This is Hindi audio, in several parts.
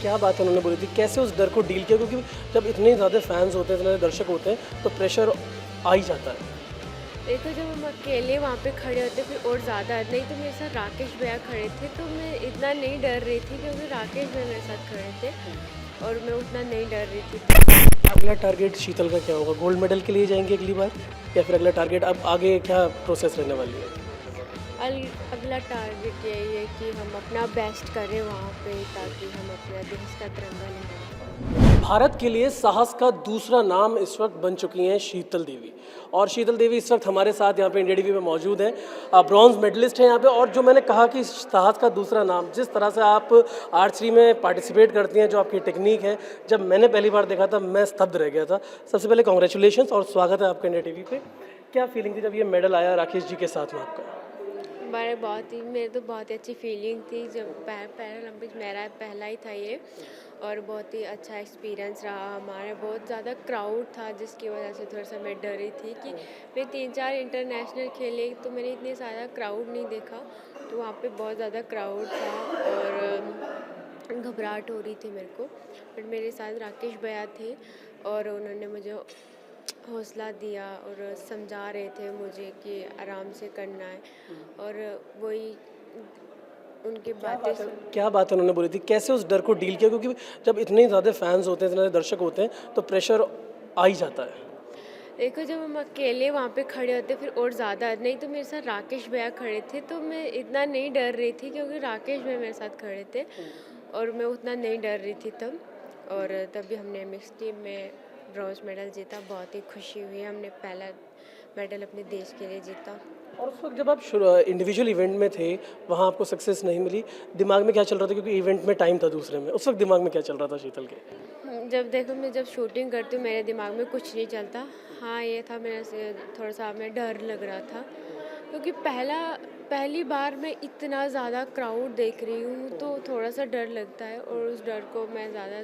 क्या बात उन्होंने बोली थी, कैसे उस डर को डील किया? क्योंकि जब इतने ज़्यादा फैंस होते हैं, इतने दर्शक होते हैं, तो प्रेशर आ ही जाता है। देखो जब हम अकेले वहाँ पे खड़े होते फिर और ज़्यादा, नहीं तो मेरे साथ राकेश भैया खड़े थे तो मैं इतना नहीं डर रही थी क्योंकि राकेश भैया मेरे साथ खड़े थे और मैं उतना नहीं डर रही थी। अगला टारगेट शीतल का क्या होगा? गोल्ड मेडल के लिए जाएंगे अगली बार, या फिर अगला टारगेट अब आगे क्या प्रोसेस रहने वाली है? अगला टारगेट यही है कि हम अपना बेस्ट करें वहाँ पे ताकि हम अपना देश का तिरंगा लहराएं। भारत के लिए साहस का दूसरा नाम इस वक्त बन चुकी हैं शीतल देवी। और शीतल देवी इस वक्त हमारे साथ यहाँ पे इंडिया टीवी में मौजूद हैं, ब्रॉन्ज मेडलिस्ट हैं यहाँ पे। और जो मैंने कहा कि साहस का दूसरा नाम, जिस तरह से आप आर्चरी में पार्टिसिपेट करती हैं, जो आपकी टेक्निक है, जब मैंने पहली बार देखा था मैं स्तब्ध रह गया था। सबसे पहले कॉन्ग्रेचुलेशंस और स्वागत है आपका इंडिया टीवी पे। क्या फीलिंग थी जब ये मेडल आया राकेश जी के साथ में आपका? मेरे तो बहुत ही अच्छी फीलिंग थी जब पैरालंपिक्स मेरा पहला ही था ये, और बहुत ही अच्छा एक्सपीरियंस रहा हमारा। बहुत ज़्यादा क्राउड था जिसकी वजह से थोड़ा सा मैं डरी थी कि मैं 3-4 इंटरनेशनल खेले तो मैंने इतने ज़्यादा क्राउड नहीं देखा, तो वहाँ पे बहुत ज़्यादा क्राउड था और घबराहट हो रही थी मेरे को। बट मेरे साथ राकेश भैया थे और उन्होंने मुझे हौसला दिया और समझा रहे थे मुझे कि आराम से करना है, और वही उनकी बातें क्या बात उन्होंने बोली थी, कैसे उस डर को डील किया? क्योंकि जब इतने ज़्यादा फैंस होते हैं, इतने ज़्यादा दर्शक होते हैं, तो प्रेशर आ ही जाता है। देखो जब हम अकेले वहाँ पे खड़े होते फिर और ज़्यादा, नहीं तो मेरे साथ राकेश भैया खड़े थे तो मैं इतना नहीं डर रही थी क्योंकि राकेश भैया मेरे साथ खड़े थे और मैं उतना नहीं डर रही थी तब। और तभी हमने मिक्स टीम में ब्रॉन्ज मेडल जीता, बहुत ही खुशी हुई। हमने पहला मेडल अपने देश के लिए जीता। और उस वक्त जब आप इंडिविजुअल इवेंट में थे, वहाँ आपको सक्सेस नहीं मिली, दिमाग में क्या चल रहा था? क्योंकि इवेंट में टाइम था दूसरे में, उस वक्त दिमाग में क्या चल रहा था शीतल के? जब देखो मैं जब शूटिंग करती हूँ मेरे दिमाग में कुछ नहीं चलता। हाँ ये था, मेरे से थोड़ा सा हमें डर लग रहा था क्योंकि पहली बार मैं इतना ज़्यादा क्राउड देख रही हूँ तो थोड़ा सा डर लगता है, और उस डर को मैं ज़्यादा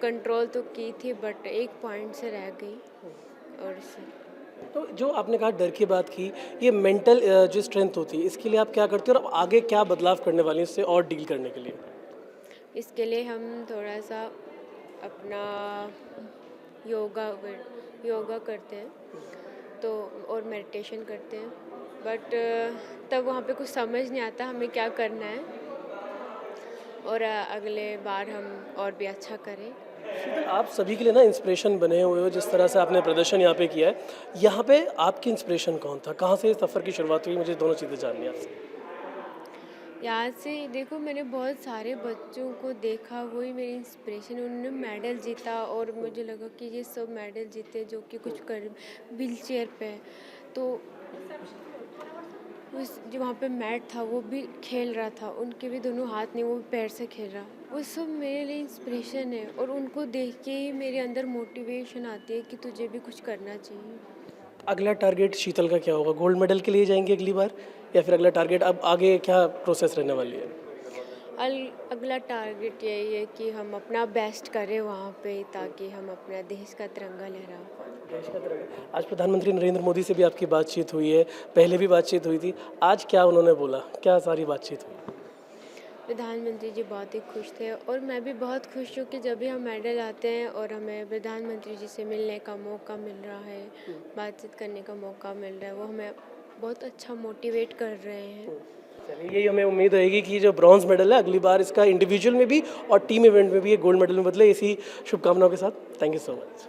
कंट्रोल तो की थी बट एक पॉइंट से रह गई। और इससे तो जो आपने कहा डर की बात की, ये मेंटल जो स्ट्रेंथ होती है, इसके लिए आप क्या करते हो और अब आगे क्या बदलाव करने वाली हैं इससे और डील करने के लिए? इसके लिए हम थोड़ा सा अपना योगा करते हैं तो, और मेडिटेशन करते हैं। बट तब वहाँ पे कुछ समझ नहीं आता हमें क्या करना है, और अगले बार हम और भी अच्छा करें। शीतल, आप सभी के लिए ना इंस्पिरेशन बने हुए हो, जिस तरह से आपने प्रदर्शन यहाँ पे किया है। यहाँ पे आपकी इंस्पिरेशन कौन था? कहाँ से इस सफ़र की शुरुआत हुई? मुझे दोनों चीज़ें जाननी है आपसे। यहाँ से देखो मैंने बहुत सारे बच्चों को देखा, वही मेरी इंस्पिरेशन। उन्होंने मेडल जीता और मुझे लगा कि ये सब मेडल जीते जो कि कुछ कर व्हील चेयर पे है। तो उस जो वहाँ पे मैट था वो भी खेल रहा था, उनके भी दोनों हाथ नहीं, वो भी पैर से खेल रहा। वो सब मेरे लिए इंस्पिरेशन है और उनको देख के ही मेरे अंदर मोटिवेशन आती है कि तुझे भी कुछ करना चाहिए। अगला टारगेट शीतल का क्या होगा? गोल्ड मेडल के लिए जाएंगे अगली बार, या फिर अगला टारगेट अब आगे क्या प्रोसेस रहने वाली है? अगला टारगेट यही है कि हम अपना बेस्ट करें वहाँ पे ताकि हम अपना देश का तिरंगा लहरा पाएँ। देश का तिरंगा। आज प्रधानमंत्री नरेंद्र मोदी से भी आपकी बातचीत हुई है, पहले भी बातचीत हुई थी। आज क्या उन्होंने बोला? क्या सारी बातचीत हुई? प्रधानमंत्री जी बहुत ही खुश थे और मैं भी बहुत खुश हूँ कि जब भी हम मेडल आते हैं और हमें प्रधानमंत्री जी से मिलने का मौका मिल रहा है, बातचीत करने का मौका मिल रहा है, वो हमें बहुत अच्छा मोटिवेट कर रहे हैं। चलिए, यही हमें उम्मीद रहेगी कि जो ब्रॉन्ज मेडल है अगली बार इसका इंडिविजुअल में भी और टीम इवेंट में भी ये गोल्ड मेडल में बदले। इसी शुभकामनाओं के साथ थैंक यू सो मच।